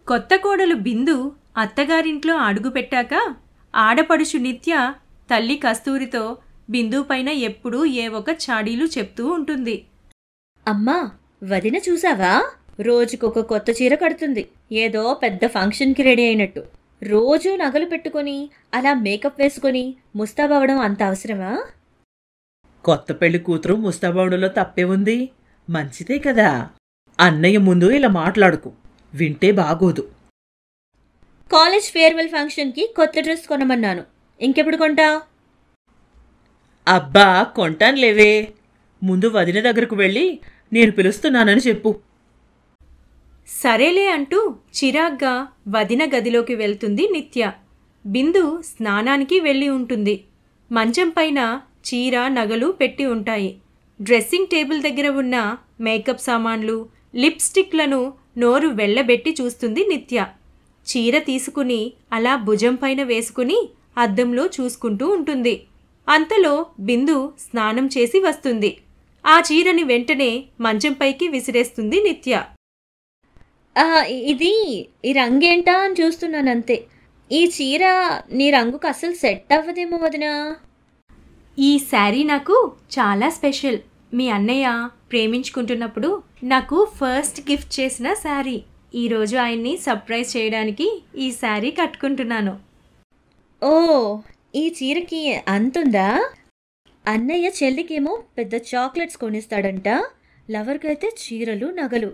కొత్త కోడలు బిందు అత్తగారింట్లో అడుగుపెట్టాక ఆడపడుచు నిత్య తల్లి కస్తూరితో బిందు పైన ఎప్పుడూ ఏ ఒక చాడీలు చెప్తూ ఉంటుంది. అమ్మా, వదిన చూసావా? రోజుకొక కొత్త చీర కడుతుంది. ఏదో పెద్ద ఫంక్షన్కి రెడీ అయినట్టు. రోజూ నగలు పెట్టుకొని అలా మేకప్ వేసుకొని ముస్తాబవడం అంత అవసరమా? కొత్త పెళ్లి కూతురు ముస్తాబవడంలో తప్పే ఉంది. మంచిదే కదా. అన్నయ్య ముందు ఇలా మాట్లాడుకు, వింటే బాగోదు. కాలేజ్ ఫేర్వెల్ ఫంక్షన్కి కొత్త డ్రెస్ కొనమన్నాను. ఇంకెప్పుడు కొంటావు? అబ్బా, కొంటానులేవే. ముందు వదిన దగ్గరకు వెళ్ళి నేను పిలుస్తున్నానని చెప్పు. సరేలే అంటూ చిరాగ్గా వదిన గదిలోకి వెళ్తుంది నిత్య. బిందు స్నానానికి వెళ్ళి ఉంటుంది. మంచం పైన చీర నగలు పెట్టి ఉంటాయి. డ్రెస్సింగ్ టేబుల్ దగ్గర ఉన్న మేకప్ సామాన్లు, లిప్స్టిక్లను నోరు వెళ్ళబెట్టి చూస్తుంది నిత్య. చీర తీసుకుని అలా భుజం పైన వేసుకుని అద్దంలో చూసుకుంటూ ఉంటుంది. అంతలో బిందు స్నానం చేసి వస్తుంది. ఆ చీరని వెంటనే మంచంపైకి విసిరేస్తుంది నిత్య. ఇది ఈ రంగేంటా అని చూస్తున్నానంతే. ఈ చీర నీ రంగుకు అసలు సెట్ అవ్వదేమో వదినా. ఈ శారీ నాకు చాలా స్పెషల్. మీ అన్నయ్య ప్రేమించుకుంటున్నప్పుడు నాకు ఫస్ట్ గిఫ్ట్ చేసిన శారీ. ఈరోజు ఆయన్ని సర్ప్రైజ్ చేయడానికి ఈ శారీ కట్టుకుంటున్నాను. ఓ, ఈ చీరకి అంతుందా? అన్నయ్య చెల్లికేమో పెద్ద చాక్లెట్స్ కొనిస్తాడంట. లవర్కైతే చీరలు నగలు.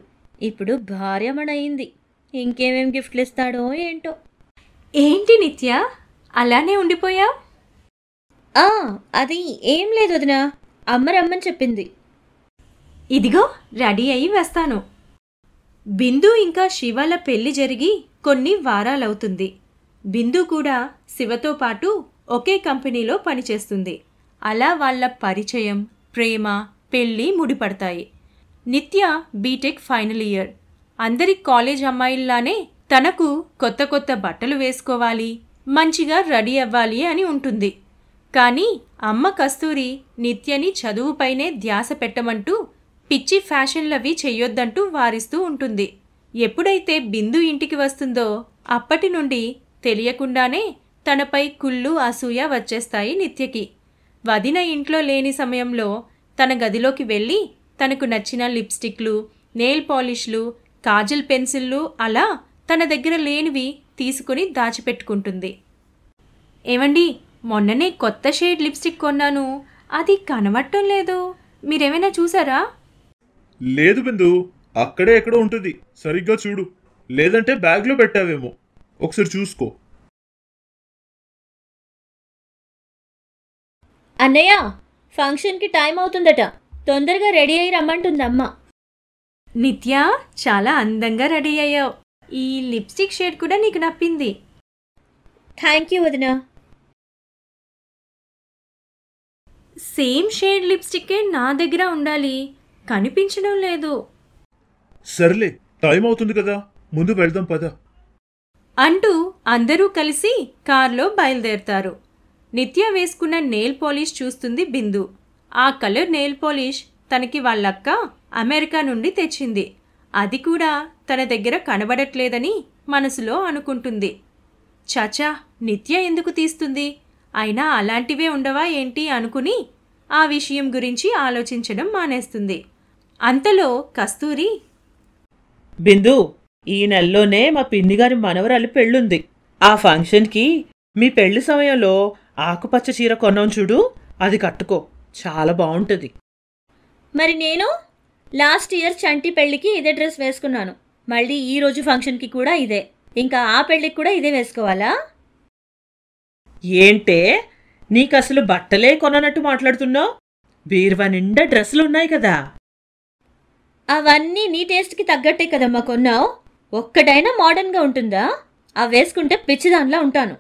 ఇప్పుడు భార్యమణయింది. ఇంకేమేం గిఫ్ట్లు ఇస్తాడో ఏంటో. ఏంటి నిత్య అలానే ఉండిపోయా? అది ఏం లేదు వదినా, అమ్మ రమ్మని చెప్పింది. ఇదిగో రెడీ అయి వస్తాను. బిందు ఇంకా శివల పెళ్లి జరిగి కొన్ని వారాలవుతుంది. బిందు కూడా శివతో పాటు ఒకే కంపెనీలో పనిచేస్తుంది. అలా వాళ్ళ పరిచయం, ప్రేమ, పెళ్లి ముడిపడతాయి. నిత్య బీటెక్ ఫైనల్ ఇయర్. అందరి కాలేజ్ అమ్మాయిల్లానే తనకు కొత్త కొత్త బట్టలు వేసుకోవాలి, మంచిగా రెడీ అవ్వాలి అని ఉంటుంది. కానీ అమ్మ కస్తూరి నిత్యని చదువుపైనే ధ్యాస పెట్టమంటూ పిచ్చి ఫ్యాషన్లవి చెయ్యొద్దంటూ వారిస్తూ ఉంటుంది. ఎప్పుడైతే బిందు ఇంటికి వస్తుందో అప్పటి నుండి తెలియకుండానే తనపై కుళ్ళు, అసూయ వచ్చేస్తాయి నిత్యకి. వదిన ఇంట్లో లేని సమయంలో తన గదిలోకి వెళ్ళి తనకు నచ్చిన లిప్స్టిక్లు, నెయిల్ పాలిష్లు, కాజల్ పెన్సిళ్ళు అలా తన దగ్గర లేనివి తీసుకుని దాచిపెట్టుకుంటుంది. ఏమండి, మొన్ననే కొత్త షేడ్ లిప్స్టిక్ కొన్నాను, అది కనబడటం లేదు, మీరేమైనా చూసారా? లేదు బిందు, అక్కడే ఎక్కడో ఉంటుంది, సరిగ్గా చూడు. లేదంటే బ్యాగ్లో పెట్టావేమో, ఒకసారి చూసుకో. అన్నయ్య, ఫంక్షన్కి టైం అవుతుందట, తొందరగా రెడీ అయ్యి రమ్మంటుందమ్మ. నిత్య, చాలా అందంగా రెడీ అయ్యావు. ఈ లిప్స్టిక్ షేడ్ కూడా నీకు నప్పింది. థ్యాంక్ యూ వదినా. సేమ్ షేడ్ లిప్స్టిక్కే నా దగ్గర ఉండాలి, కనిపించడం లేదు. సర్లే, టైం అవుతుంది కదా, ముందు వెళ్దాం పద అంటూ అందరూ కలిసి కార్లో బయలుదేరతారు. నిత్య వేసుకున్న నెయిల్ పాలిష్ చూస్తుంది బిందు. ఆ కలర్ నెయిల్ పాలిష్ తనకి వాళ్ళక్క అమెరికా నుండి తెచ్చింది. అది కూడా తన దగ్గర కనబడట్లేదని మనసులో అనుకుంటుంది. చచా, నిత్య ఎందుకు తీస్తుంది? అయినా అలాంటివే ఉండవా ఏంటి అనుకుని ఆ విషయం గురించి ఆలోచించడం మానేస్తుంది. అంతలో కస్తూరి, బిందు, ఈ నెలలోనే మా పిన్నిగారి మనవరాలి పెళ్ళుంది. ఆ ఫంక్షన్కి మీ పెళ్లి సమయంలో ఆకుపచ్చ చీర కొన్నాం చూడు, అది కట్టుకో, చాలా బాగుంటుంది. మరి నేను లాస్ట్ ఇయర్ చంటి పెళ్ళికి ఇదే డ్రెస్ వేసుకున్నాను. మళ్ళీ ఈరోజు ఫంక్షన్కి కూడా ఇదే. ఇంకా ఆ పెళ్ళికి కూడా ఇదే వేసుకోవాలా? ఏంటే, నీకసలు బట్టలే కొననట్టు మాట్లాడుతున్నావు? బీరువా నిండా డ్రెస్సులున్నాయి కదా. అవన్నీ నీ టేస్ట్కి తగ్గట్టే కదమ్మా కొన్నావు. ఒక్కటైనా మోడర్న్గా ఉంటుందా? అవి వేసుకుంటే పిచ్చిదానిలా ఉంటాను.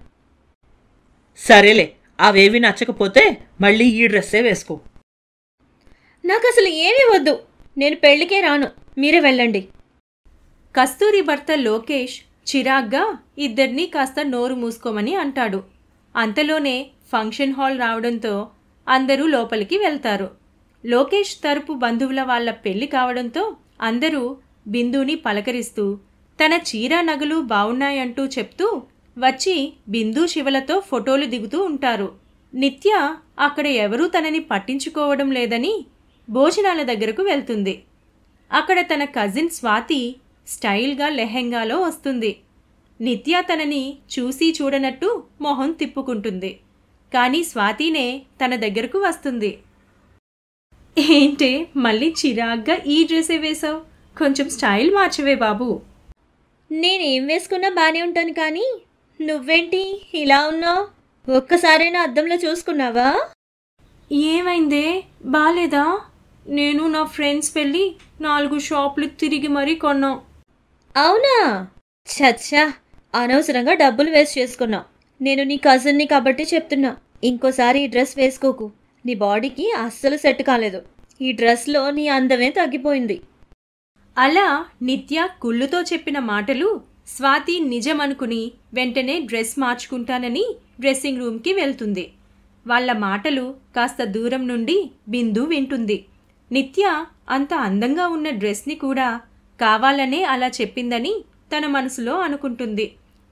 సరేలే, అవేవి నచ్చకపోతే మళ్ళీ ఈ డ్రెస్సే వేసుకో. నాకు అసలు ఏమీ వద్దు, నేను పెళ్ళికే రాను, మీరే వెళ్ళండి. కస్తూరి భర్త లోకేష్ చిరాగ్గా ఇద్దరినీ కాస్త నోరు మూసుకోమని అంటాడు. అంతలోనే ఫంక్షన్ హాల్ రావడంతో అందరూ లోపలికి వెళ్తారు. లోకేష్ తరపు బంధువుల వాళ్ళ పెళ్లి కావడంతో అందరూ బిందుని పలకరిస్తూ తన చీర నగలు బావున్నాయంటూ చెప్తూ వచ్చి బిందు శివలతో ఫోటోలు దిగుతూ ఉంటారు. నిత్య అక్కడ ఎవరూ తనని పట్టించుకోవడం లేదని భోజనాల దగ్గరకు వెళ్తుంది. అక్కడ తన కజిన్ స్వాతి స్టైల్గా లెహెంగాలో వస్తుంది. నిత్య తనని చూసి చూడనట్టు మొహం తిప్పుకుంటుంది. కానీ స్వాతినే తన దగ్గరకు వస్తుంది. ఏంటే మళ్ళీ చిరాగ్గా ఈ డ్రెస్సే వేశావు? కొంచెం స్టైల్ మార్చవే బాబు. నేనేం వేసుకున్నా బానే ఉంటాను, కానీ నువ్వేంటి ఇలా ఉన్నావు? ఒక్కసారైనా అద్దంలో చూసుకున్నావా? ఏమైందే, బాలేదా? నేను నా ఫ్రెండ్స్ వెళ్ళి 4 షాపులు తిరిగి మరీ కొన్నాం. అవునా? చచ్చా, అనవసరంగా డబ్బులు వేస్ట్ చేసుకున్నావు. నేను నీ కజిన్ని కాబట్టి చెప్తున్నా, ఇంకోసారి ఈ డ్రెస్ వేసుకోకు. నీ బాడీకి అస్సలు సెట్ కాలేదు. ఈ డ్రెస్లో నీ అందమే తగ్గిపోయింది. అలా నిత్య కుళ్ళుతో చెప్పిన మాటలు స్వాతి నిజమనుకుని వెంటనే డ్రెస్ మార్చుకుంటానని డ్రెస్సింగ్ రూమ్కి వెళ్తుంది. వాళ్ళ మాటలు కాస్త దూరం నుండి బిందు వింటుంది. నిత్య అంత అందంగా ఉన్న డ్రెస్ని కూడా కావాలనే అలా చెప్పిందని తన మనసులో అనుకుంటుంది.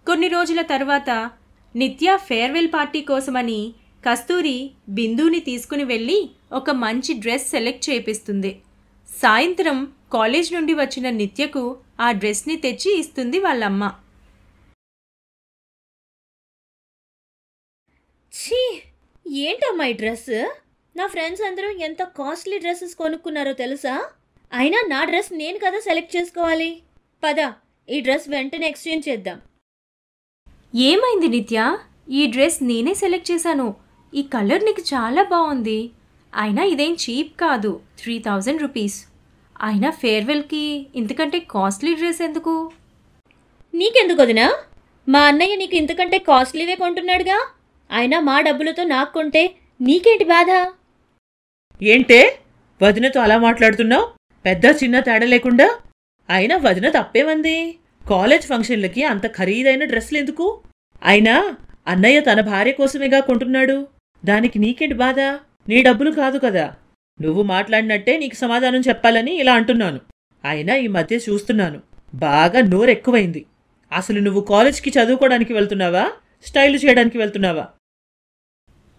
కొన్ని రోజుల తర్వాత నిత్య ఫేర్వెల్ పార్టీ కోసమని కస్తూరి బిందుని తీసుకుని వెళ్ళి ఒక మంచి డ్రెస్ సెలెక్ట్ చేపిస్తుంది. సాయంత్రం కాలేజ్ నుండి వచ్చిన నిత్యకు ఆ డ్రెస్ని తెచ్చి ఇస్తుంది వాళ్ళమ్మ. ఛీ, ఏంటమ్మా ఈ డ్రెస్? నా ఫ్రెండ్స్ అందరూ ఎంత కాస్ట్లీ డ్రెస్సెస్ కొనుక్కున్నారో తెలుసా? అయినా నా డ్రెస్ నేను కదా సెలెక్ట్ చేసుకోవాలి. పద, ఈ డ్రెస్ వెంటనే ఎక్స్చేంజ్ చేద్దాం. ఏమైంది నిత్య? ఈ డ్రెస్ నేనే సెలెక్ట్ చేశాను. ఈ కలర్ నీకు చాలా బాగుంది. అయినా ఇదేం చీప్ కాదు, 3000 రూపీస్. అయినా ఫేర్వెల్కి ఇంతకంటే కాస్ట్లీ డ్రెస్ ఎందుకు? నీకెందుకు వదినా? మా అన్నయ్య నీకు ఇంతకంటే కాస్ట్లీవే కొంటున్నాడుగా. అయినా మా డబ్బులతో నాకు కొంటే నీకేంటి బాధ? ఏంటే వదినతో అలా మాట్లాడుతున్నావు? పెద్ద చిన్న తేడా లేకుండా. అయినా వదిన తప్పేమంది? కాలేజ్ ఫంక్షన్లకి అంత ఖరీదైన డ్రెస్సులు ఎందుకు? అయినా అన్నయ్య తన భార్య కోసమేగా కొంటున్నాడు. దానికి నీకేంటి బాధ? నీ డబ్బులు కాదు కదా. నువ్వు మాట్లాడినట్టే నీకు సమాధానం చెప్పాలని ఇలా అంటున్నాను. అయినా ఈ మధ్య చూస్తున్నాను, బాగా నోరెక్కువైంది. అసలు నువ్వు కాలేజ్కి చదువుకోవడానికి వెళ్తున్నావా, స్టైల్ చేయడానికి వెళ్తున్నావా?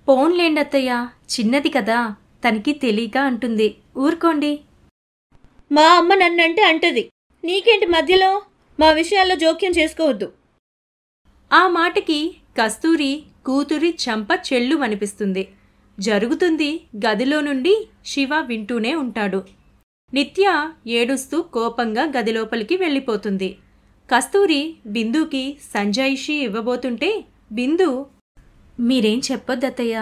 పోన్లేండి అత్తయ్య, చిన్నది కదా, తనకి తెలియక అంటుంది. ఊరుకోండి. మా అమ్మ నన్నంటే అంటది. నీకేంటి మధ్యలో? మా విషయాల్లో జోక్యం చేసుకోవద్దు. ఆ మాటకి కస్తూరి కూతురి చెంప చెల్లుమనిపిస్తుంది. జరుగుతుంది గదిలో నుండి శివ వింటూనే ఉంటాడు. నిత్య ఏడుస్తూ కోపంగా గదిలోపలికి వెళ్ళిపోతుంది. కస్తూరి బిందుకి సంజాయిషి ఇవ్వబోతుంటే బిందు, మీరేం చెప్పొద్దత్తయ్య,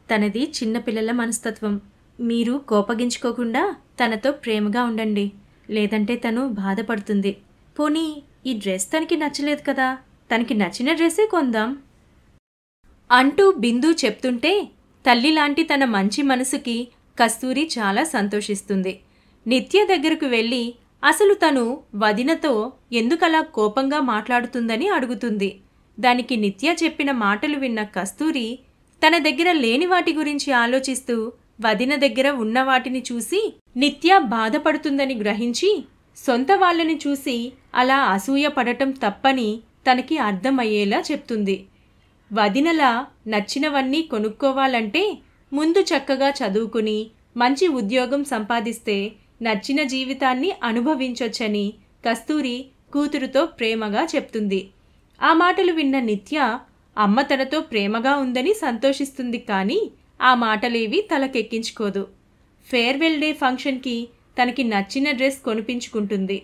తనది చిన్నపిల్లల మనస్తత్వం. మీరు కోపగించుకోకుండా తనతో ప్రేమగా ఉండండి, లేదంటే తను బాధపడుతుంది. పోనీ ఈ డ్రెస్ తనకి నచ్చలేదు కదా, తనకి నచ్చిన డ్రెస్సే కొందాం అంటూ బిందు చెప్తుంటే తల్లిలాంటి తన మంచి మనసుకి కస్తూరి చాలా సంతోషిస్తుంది. నిత్య దగ్గరకు వెళ్ళి అసలు తను వదినతో ఎందుకలా కోపంగా మాట్లాడుతుందని అడుగుతుంది. దానికి నిత్య చెప్పిన మాటలు విన్న కస్తూరి తన దగ్గర లేని వాటి గురించి ఆలోచిస్తూ వదిన దగ్గర ఉన్న వాటిని చూసి నిత్య బాధపడుతుందని గ్రహించి సొంత వాళ్ళని చూసి అలా అసూయ పడటం తప్పని తనకి అర్థమయ్యేలా చెప్తుంది. వదినలా నచ్చినవన్నీ కొనుక్కోవాలంటే ముందు చక్కగా చదువుకుని మంచి ఉద్యోగం సంపాదిస్తే నచ్చిన జీవితాన్ని అనుభవించొచ్చని కస్తూరి కూతురుతో ప్రేమగా చెప్తుంది. ఆ మాటలు విన్న నిత్య అమ్మ తనతో ప్రేమగా ఉందని సంతోషిస్తుంది, కానీ ఆ మాటలేవి తలకెక్కించుకోదు. ఫేర్వెల్ డే ఫంక్షన్కి తనకి నచ్చిన డ్రెస్ కొనిపించుకుంటుంది.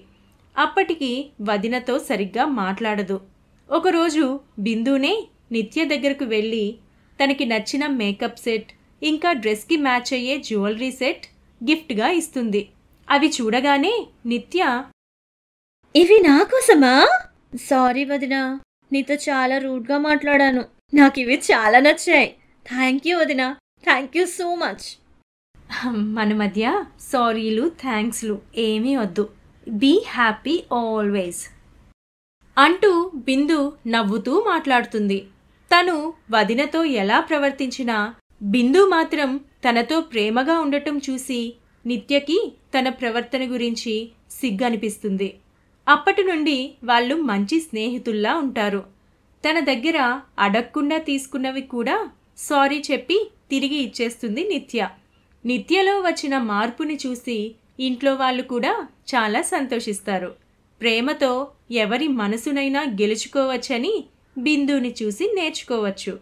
అప్పటికి వదినతో సరిగ్గా మాట్లాడదు. ఒకరోజు బిందునే నిత్య దగ్గరకు వెళ్ళి తనకి నచ్చిన మేకప్ సెట్ ఇంకా డ్రెస్కి మ్యాచ్ అయ్యే జ్యువెలరీ సెట్ గిఫ్ట్గా ఇస్తుంది. అవి చూడగానే నిత్య, ఇవి నా కోసమా? సారీ వదినా, నీతో చాలా రూడ్గా మాట్లాడాను. నాకు ఇవి చాలా నచ్చాయి. థ్యాంక్ యూ వదినా, థ్యాంక్ యూ సో మచ్. మన మధ్య సారీలు థ్యాంక్స్లు ఏమీ వద్దు. బీ హ్యాపీ ఆల్వేస్ అంటూ బిందు నవ్వుతూ మాట్లాడుతుంది. తను వదినతో ఎలా ప్రవర్తించినా బిందు మాత్రం తనతో ప్రేమగా ఉండటం చూసి నిత్యకి తన ప్రవర్తన గురించి సిగ్గనిపిస్తుంది. అప్పటి నుండి వాళ్ళు మంచి స్నేహితుల్లా ఉంటారు. తన దగ్గర అడగకుండా తీసుకున్నవి కూడా సారీ చెప్పి తిరిగి ఇచ్చేస్తుంది నిత్య. నిత్యలో వచ్చిన మార్పుని చూసి ఇంట్లో వాళ్ళు కూడా చాలా సంతోషిస్తారు. ప్రేమతో ఎవరి మనసునైనా గెలుచుకోవచ్చని బిందుని చూసి నేర్చుకోవచ్చు.